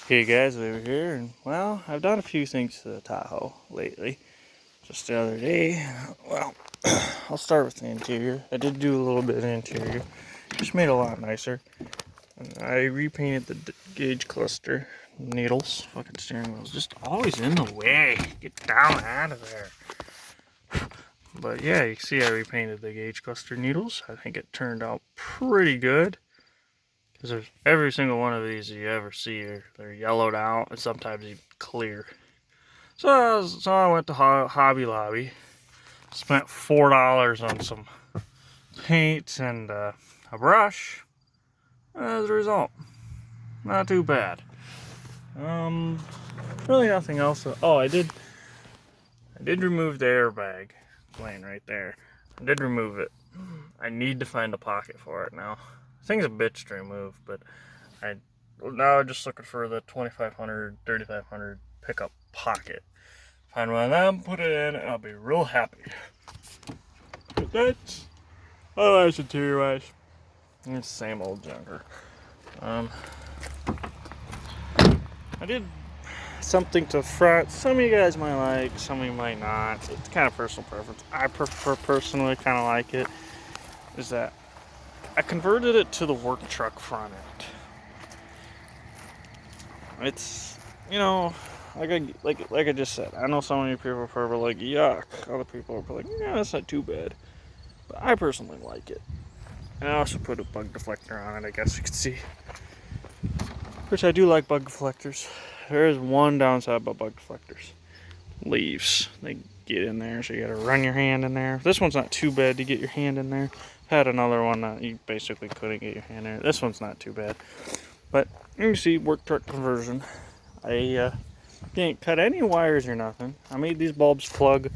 Hey guys, over here, and well, I've done a few things to the Tahoe lately. Just the other day, well, I'll start with the interior. I did do a little bit of the interior, just made it a lot nicer. And I repainted the gauge cluster needles. Fucking steering wheel's just always in the way. Get down out of there. But yeah, you see, I repainted the gauge cluster needles. I think it turned out pretty good. Because there's every single one of these you ever see, they're yellowed out and sometimes even clear. So I went to Hobby Lobby, spent $4 on some paint and a brush. As a result, not too bad. Really nothing else. Oh, I did remove the airbag laying right there. I did remove it. I need to find a pocket for it now. The thing's a bitch to remove, but I'm just looking for the 2500, 3500 pickup pocket. Find one of them, put it in, and I'll be real happy. But that's otherwise interior wise, it's the same old junker. I did something to the front. Some of you guys might like, some of you might not. It's kind of personal preference. I personally kind of like it. Is that I converted it to the work truck front end. It's, like I just said, I know some of you people are probably like, yuck. Other people are probably like, yeah, that's not too bad. But I personally like it. And I also put a bug deflector on it, I guess you could see. Which I do like bug deflectors. There is one downside about bug deflectors. Leaves. They get in there, so you gotta run your hand in there. This one's not too bad to get your hand in there. Had another one that you basically couldn't get your hand in there. This one's not too bad. But you can see work truck conversion. I didn't cut any wires or nothing. I made these bulbs plug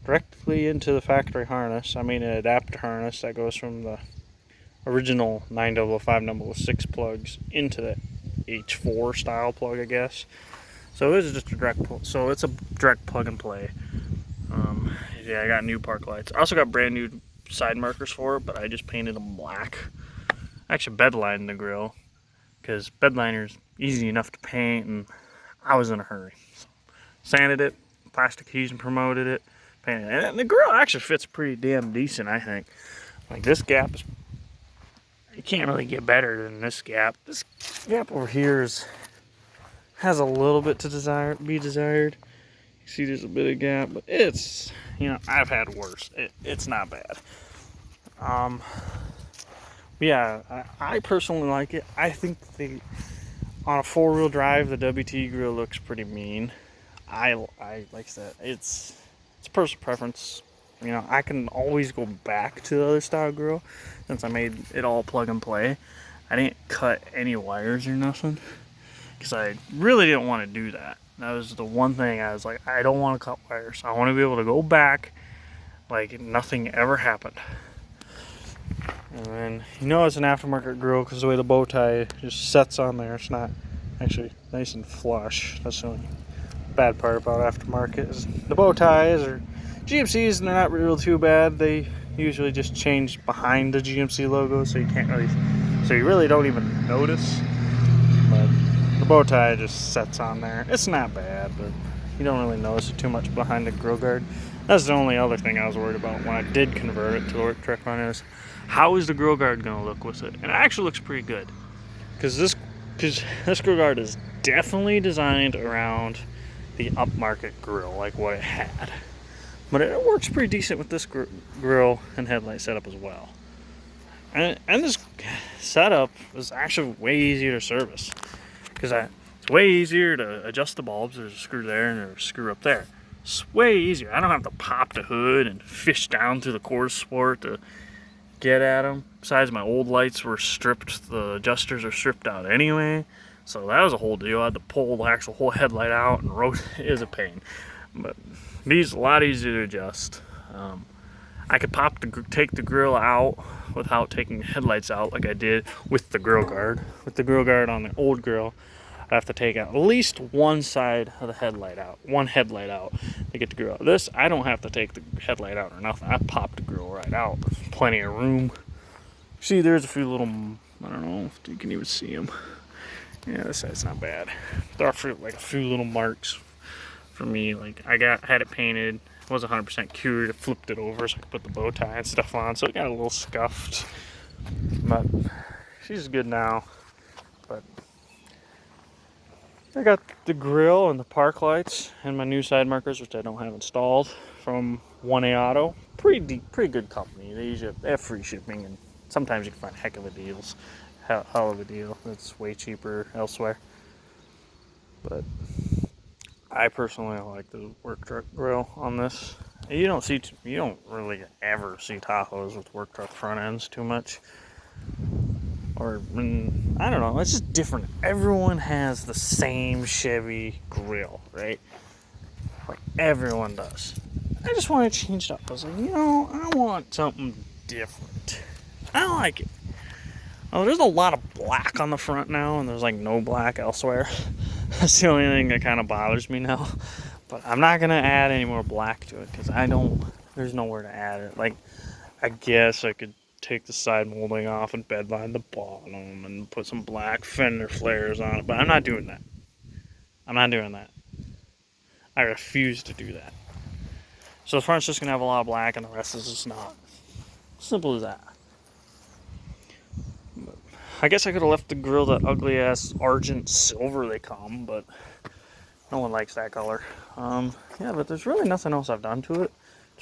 directly into the factory harness. I made an adapter harness that goes from the original 9005 006 plugs into the H4 style plug, I guess. So this is just a direct plug. So it's a direct plug and play. Yeah, I got new park lights. I also got brand new side markers for it, but I just painted them black. I actually bedlined the grill because bedliner's easy enough to paint, and I was in a hurry. So, sanded it, plastic adhesion promoted it, painted it, and the grill actually fits pretty damn decent, I think. Like this gap is, you can't really get better than this gap. This gap over here has a little bit to be desired. You see, there's a bit of gap, but it's, I've had worse. It's not bad. Yeah, I personally like it. I think on a 4-wheel drive, the WT grill looks pretty mean. I like I said, it's personal preference. I can always go back to the other style grill since I made it all plug and play. I didn't cut any wires or nothing because I really didn't want to do that. That was the one thing I was like, I don't want to cut wires. I want to be able to go back like nothing ever happened. And then it's an aftermarket grill because the way the bow tie just sets on there, it's not actually nice and flush. That's the only bad part about aftermarket is the bow ties or GMCs, and they're not real too bad. They usually just change behind the GMC logo, so you really don't even notice. But the bow tie just sets on there. It's not bad, but you don't really notice it too much behind the grill guard. That's the only other thing I was worried about when I did convert it to the work truck run is how is the grill guard going to look with it? And it actually looks pretty good because this grill guard is definitely designed around the upmarket grill, like what it had. But it works pretty decent with this grill and headlight setup as well. And this setup is actually way easier to service because it's way easier to adjust the bulbs. There's a screw there and there's a screw up there. It's way easier. I don't have to pop the hood and fish down through the cord support to get at them. Besides, my old lights were stripped. The adjusters are stripped out anyway. So that was a whole deal. I had to pull the actual whole headlight out and rotate. It was a pain. But these are a lot easier to adjust. I could take the grill out without taking the headlights out like I did with the grill guard. With the grill guard on the old grill, I have to take out at least one side of the headlight out, one headlight out to get the grill out. This, I don't have to take the headlight out or nothing. I pop the grill right out. There's plenty of room. See, there's a few little, I don't know if you can even see them. Yeah, this side's not bad. There are like a few little marks for me. Like had it painted, it wasn't 100% cured. I flipped it over so I could put the bow tie and stuff on, so it got a little scuffed. But she's good now. But I got the grill and the park lights and my new side markers, which I don't have installed, from 1A Auto. Pretty good company. They have free shipping, and sometimes you can find heck of a deals. Hell of a deal. It's way cheaper elsewhere. But I personally like the work truck grill on this. You don't really ever see Tahoes with work truck front ends too much. Or, I don't know, it's just different. Everyone has the same Chevy grill, right? Like, everyone does. I just want to change it up. I was like, I want something different. I like it. Oh, there's a lot of black on the front now, and there's like no black elsewhere. That's the only thing that kind of bothers me now. But I'm not going to add any more black to it, because there's nowhere to add it. Like, I guess I could take the side molding off and bedline the bottom and put some black fender flares on it, but I'm not doing that. I refuse to do that. So the front's just gonna have a lot of black and the rest is just not. Simple as that. But I guess I could have left the grill that ugly ass argent silver they come, but no one likes that color. Yeah, but there's really nothing else I've done to it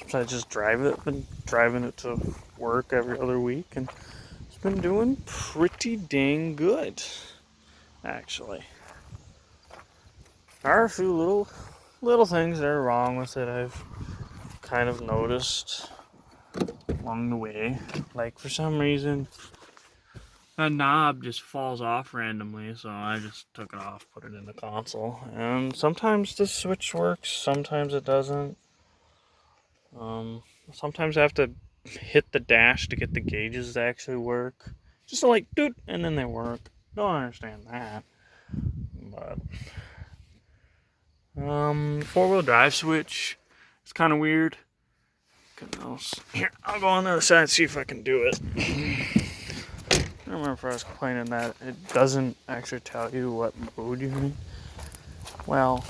besides just drive it. I've been driving it to work every other week, and it's been doing pretty dang good, actually. There are a few little things that are wrong with it I've kind of noticed along the way. Like, for some reason, a knob just falls off randomly, so I just took it off, put it in the console. And sometimes the switch works, sometimes it doesn't. Sometimes I have to hit the dash to get the gauges to actually work. Just like, doot, and then they work. Don't understand that. But, four-wheel drive switch. It's kind of weird. Here, I'll go on the other side and see if I can do it. I don't remember if I was complaining that it doesn't actually tell you what mode you're in. Well,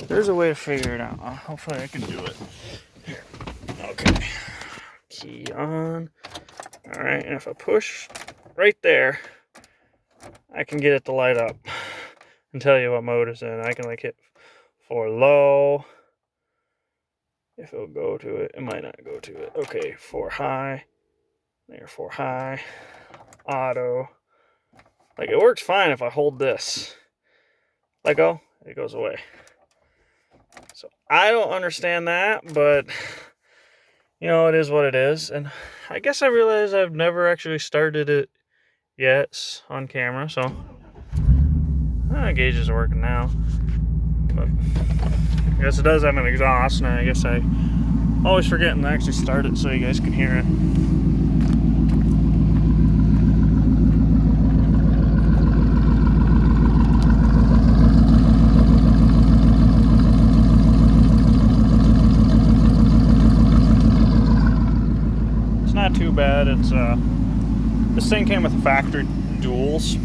there's a way to figure it out. Hopefully I can do it. Here. Okay. Key on. Alright, and if I push right there, I can get it to light up and tell you what mode it's in. I can like hit for low. If it'll go to it, it might not go to it. Okay, for high. There, for high. Auto. Like, it works fine if I hold this. Let go, it goes away. So I don't understand that, but it is what it is. And I guess I realized I've never actually started it yet on camera, so gauges are working now. But I guess it does have an exhaust, and I guess I always forgetting to actually start it so you guys can hear it. Not too bad. It's this thing came with factory duals,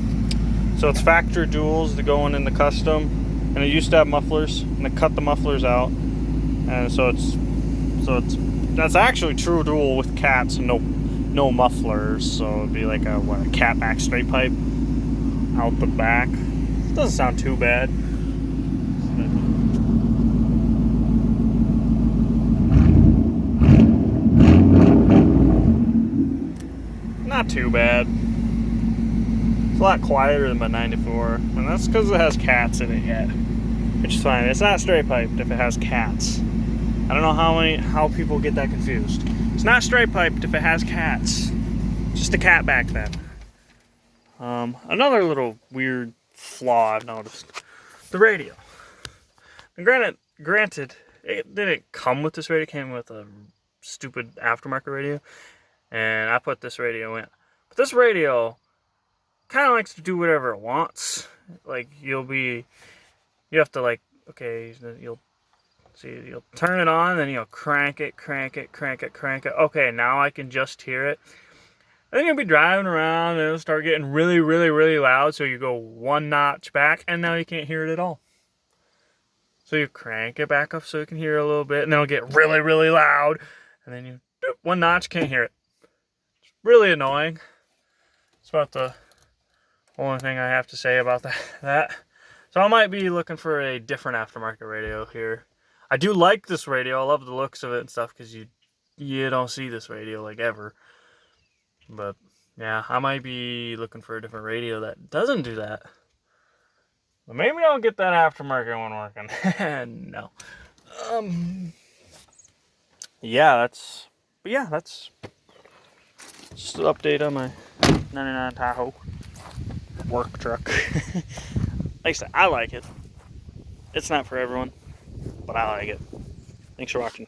so it's factory duals that go in the custom, and it used to have mufflers, and they cut the mufflers out, and so that's actually true dual with cats and no mufflers. So it'd be like a cat back straight pipe out the back. It doesn't sound too bad. Not too bad. It's a lot quieter than my 94, and that's because it has cats in it yet, which is fine. It's not straight piped if it has cats. I don't know how people get that confused. It's not straight piped if it has cats. Just a cat back then. Another little weird flaw I've noticed: the radio. And granted, it didn't come with this radio. It came with a stupid aftermarket radio. And I put this radio in. But this radio kind of likes to do whatever it wants. Like, you have to, like, okay, you'll turn it on, then you'll crank it. Okay, now I can just hear it. then you'll be driving around and it'll start getting really, really, really loud. So you go one notch back and now you can't hear it at all. So you crank it back up so you can hear it a little bit and then it'll get really, really loud. And then you, one notch, can't hear it. It's really annoying. It's about the only thing I have to say about that. So I might be looking for a different aftermarket radio here. I do like this radio. I love the looks of it and stuff because you don't see this radio like ever. But yeah, I might be looking for a different radio that doesn't do that. But maybe I'll get that aftermarket one working. No. Yeah, that's just an update on my 99 Tahoe work truck. Like I said, I like it. It's not for everyone, but I like it. Thanks for watching.